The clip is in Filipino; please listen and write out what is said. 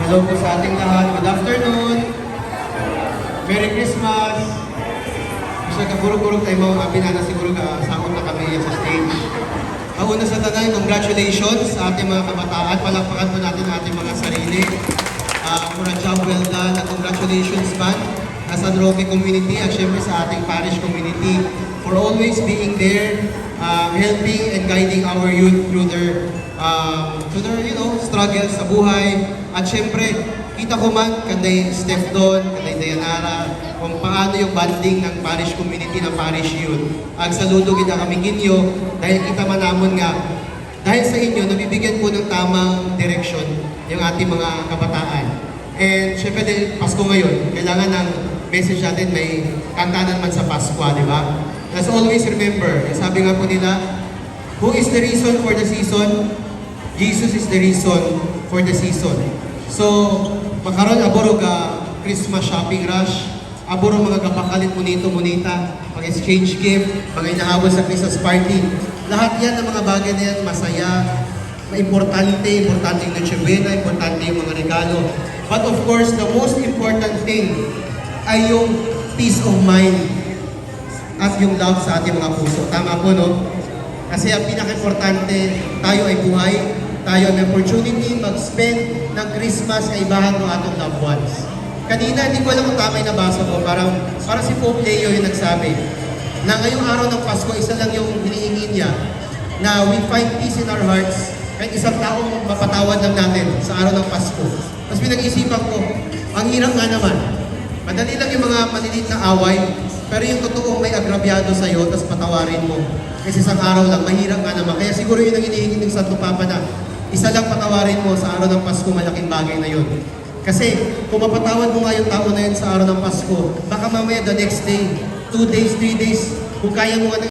Hello po sa ating lahat. Good afternoon. Merry Christmas. Gusto ka burog-burog tayo mga binana siguro ka sakot na kami sa stage. Ang una sa tanan, congratulations sa ating mga kabataan. Palakpakan po natin ang ating mga sarili. For a job well done. At congratulations man sa San Roque community at syempre sa ating parish community for always being there, helping and guiding our youth through their struggles sa buhay. At syempre, kita ko man kanday Steph Don, kanday Dayanara, kung paano yung bonding ng parish community, ng parish youth. Ang saludo kita kami kinyo, dahil kita manamon nga, dahil sa inyo, nabibigyan po ng tamang direksyon yung ating mga kabataan. And syempre, dahil Pasko ngayon, kailangan ng message natin may kantanan man sa Pasko, di ba? Let's always remember, sabi nga po nila, who is the reason for the season? Jesus is the reason for the season. So, makaroon aboro ka Christmas shopping rush, aboro mga kapakalit munita, mag-exchange gift, mga inahabol sa Christmas party. Lahat yan ng mga bagay na yan, masaya, importante yung Noche Buena, importante yung mga regalo. But of course, the most important thing ay yung peace of mind at yung love sa ating mga puso. Tama po, no? Kasi ang pinaka-importante, tayo ay buhay, tayo may opportunity mag-spend ng Christmas kaibahan ng atong loved ones. Kanina, hindi ko alam kung tama yung nabasa ko, parang si Pope Leo yung nagsabi, na ngayong araw ng Pasko, isa lang yung hinihingi niya, na we find peace in our hearts, kahit isang taong mapatawad lang natin sa araw ng Pasko. Tapos pinag-isipan ko, ang hirap nga naman, madali lang yung mga maliliit na away, pero yung totoong may agrabyado sa'yo, tapos patawarin mo. Kasi isang araw lang, mahirap nga naman. Kaya siguro yun ang hinihingi ng Santo Papa na isa lang patawarin mo sa araw ng Pasko, malaking bagay na yun. Kasi kung mapatawad mo nga yung tao na yun sa araw ng Pasko, baka mamaya the next day, 2 days, 3 days, kung kaya mo nga